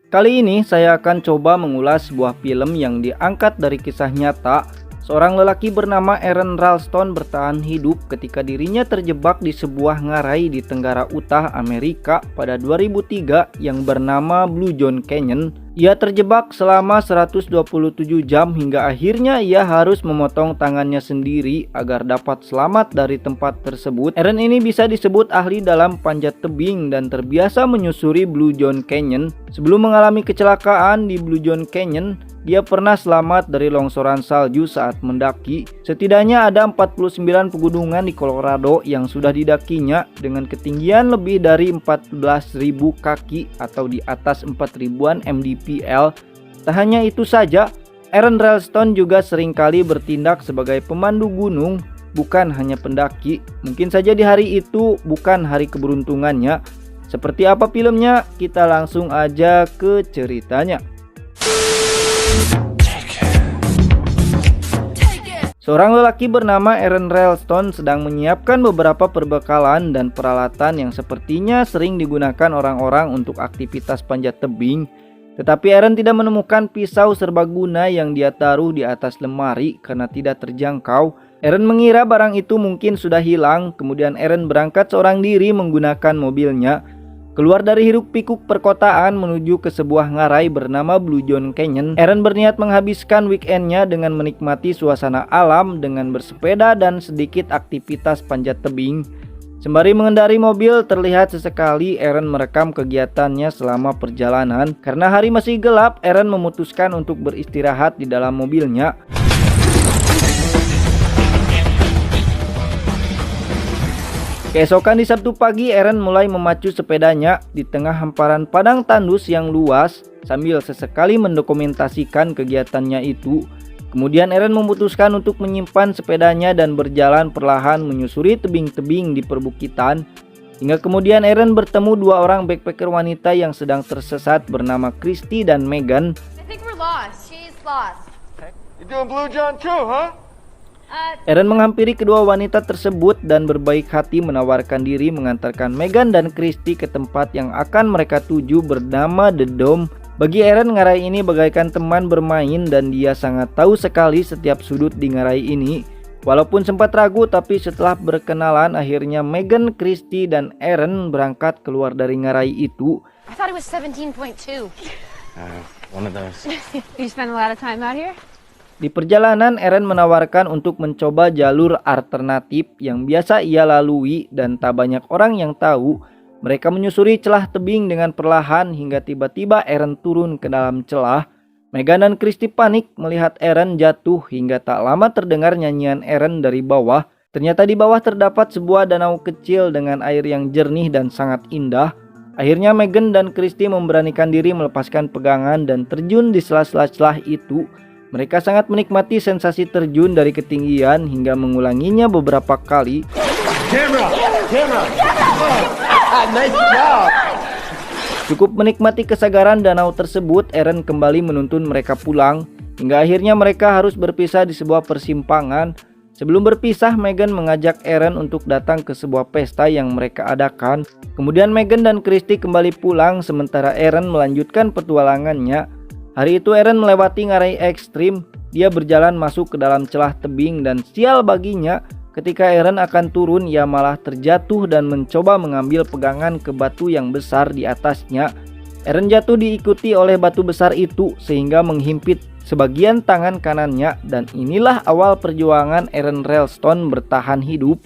Kali ini saya akan coba mengulas sebuah film yang diangkat dari kisah nyata. Seorang lelaki bernama Aron Ralston bertahan hidup ketika dirinya terjebak di sebuah ngarai di Tenggara Utah, Amerika pada 2003 yang bernama Blue John Canyon. Ia terjebak selama 127 jam hingga akhirnya ia harus memotong tangannya sendiri agar dapat selamat dari tempat tersebut. Aron ini bisa disebut ahli dalam panjat tebing dan terbiasa menyusuri Blue John Canyon. Sebelum mengalami kecelakaan di Blue John Canyon, dia pernah selamat dari longsoran salju saat mendaki. Setidaknya ada 49 pegunungan di Colorado yang sudah didakinya dengan ketinggian lebih dari 14.000 kaki atau di atas 4.000-an mdpl. Tak hanya itu saja, Aron Ralston juga seringkali bertindak sebagai pemandu gunung, bukan hanya pendaki. Mungkin saja di hari itu bukan hari keberuntungannya. Seperti apa filmnya? Kita langsung aja ke ceritanya. Seorang lelaki bernama Aron Ralston sedang menyiapkan beberapa perbekalan dan peralatan yang sepertinya sering digunakan orang-orang untuk aktivitas panjat tebing. Tetapi Aron tidak menemukan pisau serbaguna yang dia taruh di atas lemari karena tidak terjangkau. Aron mengira barang itu mungkin sudah hilang. Kemudian Aron berangkat seorang diri menggunakan mobilnya. Keluar dari hiruk-pikuk perkotaan menuju ke sebuah ngarai bernama Blue John Canyon. Aron berniat menghabiskan weekendnya dengan menikmati suasana alam dengan bersepeda dan sedikit aktivitas panjat tebing. Sembari mengendari mobil, terlihat sesekali Aron merekam kegiatannya selama perjalanan. Karena hari masih gelap, Aron memutuskan untuk beristirahat di dalam mobilnya. Keesokan di Sabtu pagi, Aron mulai memacu sepedanya di tengah hamparan padang tandus yang luas sambil sesekali mendokumentasikan kegiatannya itu. Kemudian Aron memutuskan untuk menyimpan sepedanya dan berjalan perlahan menyusuri tebing-tebing di perbukitan. Hingga kemudian Aron bertemu dua orang backpacker wanita yang sedang tersesat bernama Christy dan Megan. I think we're lost. She's lost. You doing Blue John too, huh? Aron menghampiri kedua wanita tersebut dan berbaik hati menawarkan diri mengantarkan Megan dan Christy ke tempat yang akan mereka tuju bernama The Dome. Bagi Aron, ngarai ini bagaikan teman bermain dan dia sangat tahu sekali setiap sudut di ngarai ini. Walaupun sempat ragu, tapi setelah berkenalan akhirnya Megan, Christy, dan Aron berangkat keluar dari ngarai itu. I thought it was 17.2. One of those. You spend a lot of time out here? Di perjalanan, Aron menawarkan untuk mencoba jalur alternatif yang biasa ia lalui dan tak banyak orang yang tahu. Mereka menyusuri celah tebing dengan perlahan hingga tiba-tiba Aron turun ke dalam celah. Megan dan Christy panik melihat Aron jatuh hingga tak lama terdengar nyanyian Aron dari bawah. Ternyata di bawah terdapat sebuah danau kecil dengan air yang jernih dan sangat indah. Akhirnya Megan dan Christy memberanikan diri melepaskan pegangan dan terjun di sela-sela celah itu. Mereka sangat menikmati sensasi terjun dari ketinggian hingga mengulanginya beberapa kali. Camera! Nice job! Cukup menikmati kesagaran danau tersebut, Aron kembali menuntun mereka pulang. Hingga akhirnya mereka harus berpisah di sebuah persimpangan. Sebelum berpisah, Megan mengajak Aron untuk datang ke sebuah pesta yang mereka adakan. Kemudian Megan dan Christy kembali pulang sementara Aron melanjutkan petualangannya. Hari itu Aron melewati ngarai ekstrim. Dia berjalan masuk ke dalam celah tebing dan sial baginya, ketika Aron akan turun ia malah terjatuh dan mencoba mengambil pegangan ke batu yang besar di atasnya. Aron jatuh diikuti oleh batu besar itu sehingga menghimpit sebagian tangan kanannya, dan inilah awal perjuangan Aron Ralston bertahan hidup.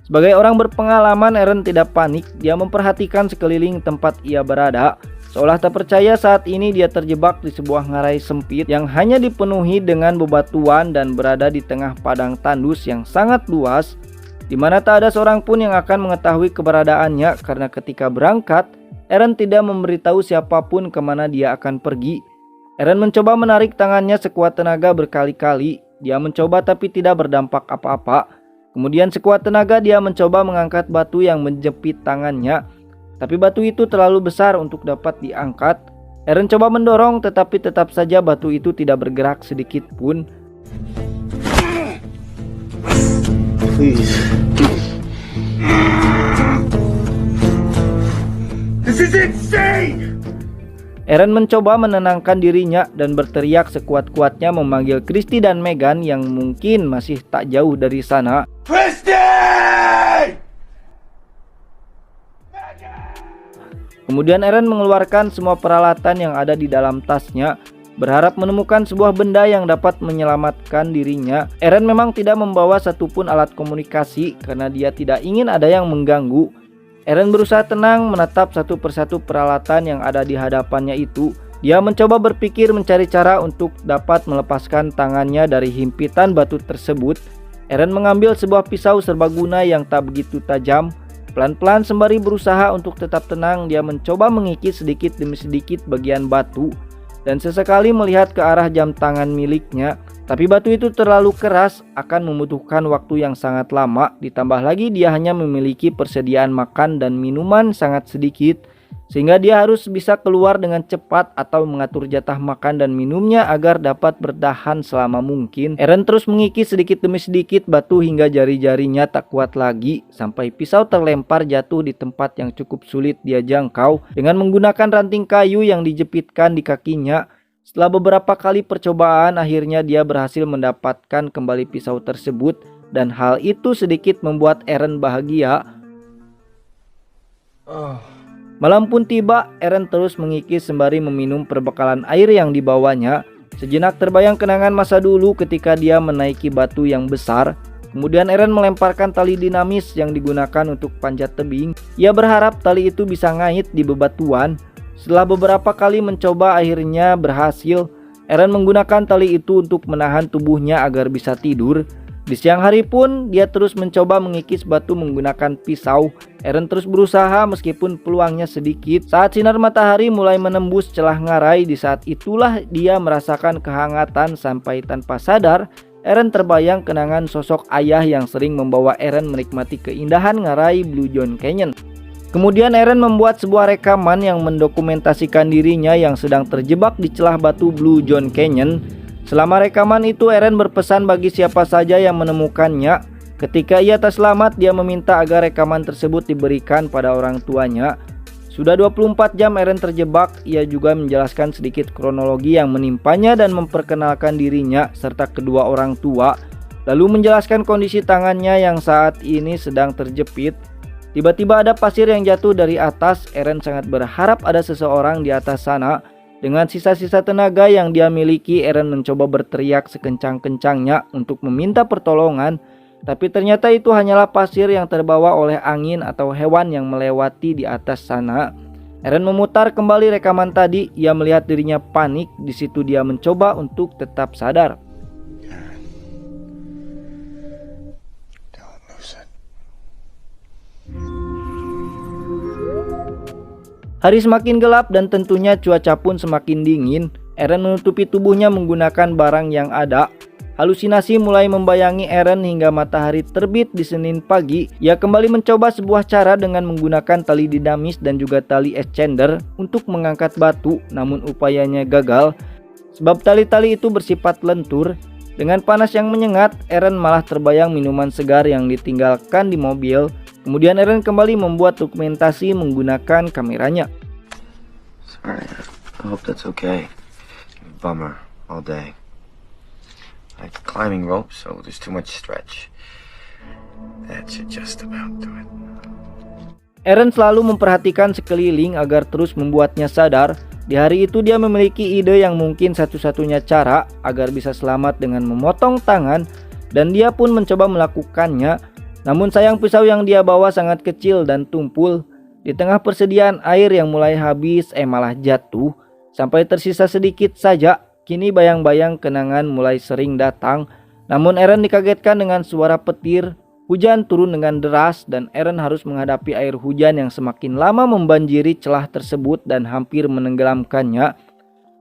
Sebagai orang berpengalaman, Aron tidak panik. Dia memperhatikan sekeliling tempat ia berada. Seolah tak percaya saat ini dia terjebak di sebuah ngarai sempit yang hanya dipenuhi dengan bebatuan dan berada di tengah padang tandus yang sangat luas, di mana tak ada seorang pun yang akan mengetahui keberadaannya karena ketika berangkat, Aron tidak memberitahu siapapun kemana dia akan pergi. Aron mencoba menarik tangannya sekuat tenaga berkali-kali. Dia mencoba tapi tidak berdampak apa-apa. Kemudian sekuat tenaga dia mencoba mengangkat batu yang menjepit tangannya. Tapi batu itu terlalu besar untuk dapat diangkat. Aron coba mendorong tetapi tetap saja batu itu tidak bergerak sedikit pun. Please. This is insane! Eren mencoba menenangkan dirinya dan berteriak sekuat-kuatnya memanggil Christy dan Megan yang mungkin masih tak jauh dari sana. Christy! Kemudian Eren mengeluarkan semua peralatan yang ada di dalam tasnya, berharap menemukan sebuah benda yang dapat menyelamatkan dirinya. Eren memang tidak membawa satupun alat komunikasi karena dia tidak ingin ada yang mengganggu. Eren berusaha tenang menatap satu persatu peralatan yang ada di hadapannya itu. Dia mencoba berpikir mencari cara untuk dapat melepaskan tangannya dari himpitan batu tersebut. Eren mengambil sebuah pisau serbaguna yang tak begitu tajam. Pelan-pelan sembari berusaha untuk tetap tenang, dia mencoba mengikis sedikit demi sedikit bagian batu dan sesekali melihat ke arah jam tangan miliknya. Tapi batu itu terlalu keras, akan membutuhkan waktu yang sangat lama. Ditambah lagi dia hanya memiliki persediaan makan dan minuman sangat sedikit, sehingga dia harus bisa keluar dengan cepat atau mengatur jatah makan dan minumnya agar dapat bertahan selama mungkin. Eren terus mengikis sedikit demi sedikit batu hingga jari-jarinya tak kuat lagi, sampai pisau terlempar jatuh di tempat yang cukup sulit dia jangkau dengan menggunakan ranting kayu yang dijepitkan di kakinya. Setelah beberapa kali percobaan, akhirnya dia berhasil mendapatkan kembali pisau tersebut, dan hal itu sedikit membuat Eren bahagia. Malam pun tiba, Eren terus mengikis sembari meminum perbekalan air yang dibawanya. Sejenak terbayang kenangan masa dulu ketika dia menaiki batu yang besar. Kemudian Eren melemparkan tali dinamis yang digunakan untuk panjat tebing. Ia berharap tali itu bisa ngait di bebatuan. Setelah beberapa kali mencoba, akhirnya berhasil. Eren menggunakan tali itu untuk menahan tubuhnya agar bisa tidur. Di siang hari pun dia terus mencoba mengikis batu menggunakan pisau. Eren terus berusaha meskipun peluangnya sedikit. Saat sinar matahari mulai menembus celah ngarai, di saat itulah dia merasakan kehangatan sampai tanpa sadar Eren terbayang kenangan sosok ayah yang sering membawa Eren menikmati keindahan ngarai Blue John Canyon. Kemudian Eren membuat sebuah rekaman yang mendokumentasikan dirinya yang sedang terjebak di celah batu Blue John Canyon. Selama rekaman itu Eren berpesan bagi siapa saja yang menemukannya. Ketika ia tak selamat, dia meminta agar rekaman tersebut diberikan pada orang tuanya. Sudah 24 jam Eren terjebak. Ia juga menjelaskan sedikit kronologi yang menimpanya dan memperkenalkan dirinya serta kedua orang tua. Lalu menjelaskan kondisi tangannya yang saat ini sedang terjepit. Tiba-tiba ada pasir yang jatuh dari atas. Eren sangat berharap ada seseorang di atas sana. Dengan sisa-sisa tenaga yang dia miliki, Eren mencoba berteriak sekencang-kencangnya untuk meminta pertolongan. Tapi ternyata itu hanyalah pasir yang terbawa oleh angin atau hewan yang melewati di atas sana. Eren memutar kembali rekaman tadi. Ia melihat dirinya panik. Di situ dia mencoba untuk tetap sadar. Hari semakin gelap dan tentunya cuaca pun semakin dingin. Eren menutupi tubuhnya menggunakan barang yang ada. Halusinasi mulai membayangi Eren hingga matahari terbit di Senin pagi. Ia kembali mencoba sebuah cara dengan menggunakan tali dinamis dan juga tali exchanger untuk mengangkat batu, namun upayanya gagal sebab tali-tali itu bersifat lentur. Dengan panas yang menyengat, Eren malah terbayang minuman segar yang ditinggalkan di mobil. Kemudian Eren kembali membuat dokumentasi menggunakan kameranya. Sorry, I hope that's okay. Bummer all day. Like climbing rope, so there's too much stretch. That should just about do it. Eren selalu memperhatikan sekeliling agar terus membuatnya sadar. Di hari itu dia memiliki ide yang mungkin satu-satunya cara agar bisa selamat dengan memotong tangan, dan dia pun mencoba melakukannya. Namun sayang pisau yang dia bawa sangat kecil dan tumpul. Di tengah persediaan air yang mulai habis, malah jatuh. Sampai tersisa sedikit saja. Kini bayang-bayang kenangan mulai sering datang. Namun Eren dikagetkan dengan suara petir. Hujan turun dengan deras dan Eren harus menghadapi air hujan yang semakin lama membanjiri celah tersebut dan hampir menenggelamkannya.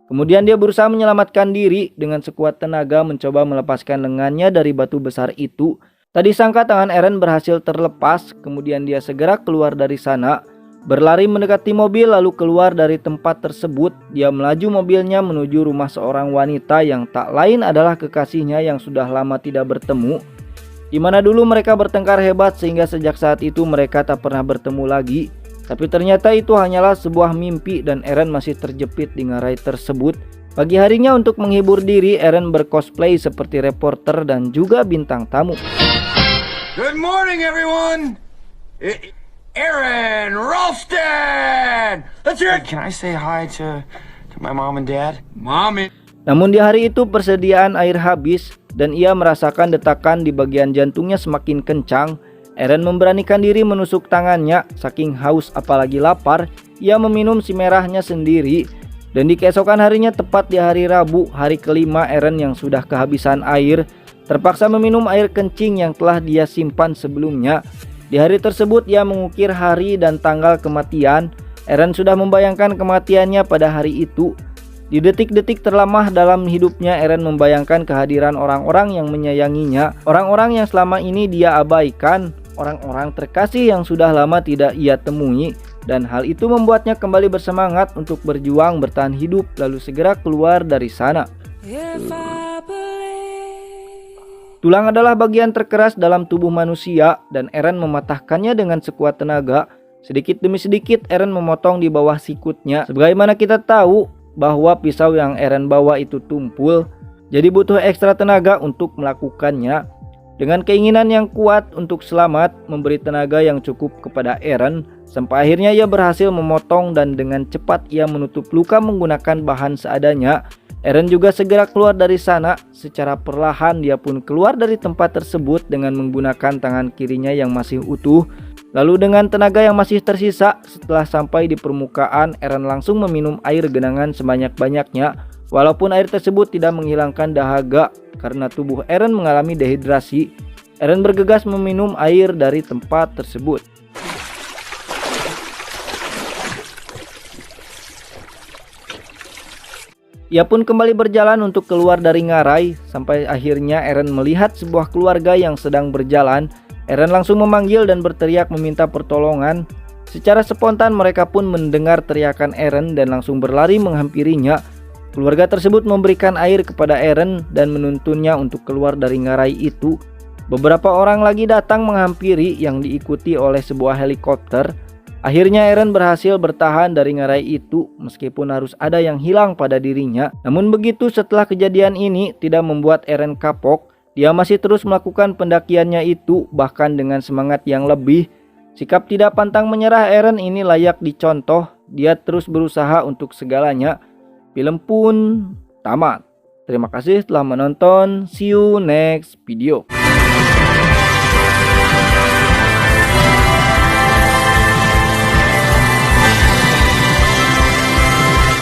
Kemudian dia berusaha menyelamatkan diri dengan sekuat tenaga mencoba melepaskan lengannya dari batu besar itu. Tadi sangka tangan Eren berhasil terlepas, kemudian dia segera keluar dari sana. Berlari mendekati mobil lalu keluar dari tempat tersebut. Dia melaju mobilnya menuju rumah seorang wanita yang tak lain adalah kekasihnya yang sudah lama tidak bertemu. di mana dulu mereka bertengkar hebat sehingga sejak saat itu mereka tak pernah bertemu lagi. Tapi ternyata itu hanyalah sebuah mimpi dan Eren masih terjepit di ngarai tersebut. Pagi harinya untuk menghibur diri, Eren bercosplay seperti reporter dan juga bintang tamu. Good morning, everyone. Aaron Ralston. Let's hear it. Can I say hi to my mom and dad? Mommy. Namun di hari itu persediaan air habis dan ia merasakan detakan di bagian jantungnya semakin kencang. Eren memberanikan diri menusuk tangannya, saking haus apalagi lapar, ia meminum si merahnya sendiri. Dan di keesokan harinya tepat di hari Rabu, hari kelima Eren yang sudah kehabisan air, terpaksa meminum air kencing yang telah dia simpan sebelumnya. Di hari tersebut ia mengukir hari dan tanggal kematian. Eren sudah membayangkan kematiannya pada hari itu. Di detik-detik terlemah dalam hidupnya, Eren membayangkan kehadiran orang-orang yang menyayanginya, orang-orang yang selama ini dia abaikan, orang-orang terkasih yang sudah lama tidak ia temui. Dan hal itu membuatnya kembali bersemangat untuk berjuang bertahan hidup lalu segera keluar dari sana. Tulang adalah bagian terkeras dalam tubuh manusia dan Eren mematahkannya dengan sekuat tenaga. Sedikit demi sedikit Eren memotong di bawah sikutnya. Sebagaimana kita tahu bahwa pisau yang Eren bawa itu tumpul, jadi butuh ekstra tenaga untuk melakukannya. Dengan keinginan yang kuat untuk selamat, memberi tenaga yang cukup kepada Eren, sampai akhirnya ia berhasil memotong dan dengan cepat ia menutup luka menggunakan bahan seadanya. Eren juga segera keluar dari sana. Secara perlahan dia pun keluar dari tempat tersebut dengan menggunakan tangan kirinya yang masih utuh. Lalu dengan tenaga yang masih tersisa, setelah sampai di permukaan, Eren langsung meminum air genangan sebanyak-banyaknya. Walaupun air tersebut tidak menghilangkan dahaga karena tubuh Eren mengalami dehidrasi, Eren bergegas meminum air dari tempat tersebut. Ia pun kembali berjalan untuk keluar dari ngarai. Sampai akhirnya Eren melihat sebuah keluarga yang sedang berjalan. Eren langsung memanggil dan berteriak meminta pertolongan. Secara spontan mereka pun mendengar teriakan Eren dan langsung berlari menghampirinya. Keluarga tersebut memberikan air kepada Eren dan menuntunnya untuk keluar dari ngarai itu. Beberapa orang lagi datang menghampiri yang diikuti oleh sebuah helikopter. Akhirnya Eren berhasil bertahan dari ngarai itu meskipun harus ada yang hilang pada dirinya. Namun begitu setelah kejadian ini tidak membuat Eren kapok. Dia masih terus melakukan pendakiannya itu bahkan dengan semangat yang lebih. Sikap tidak pantang menyerah Eren ini layak dicontoh. Dia terus berusaha untuk segalanya. Film pun tamat. Terima kasih telah menonton. See you next video.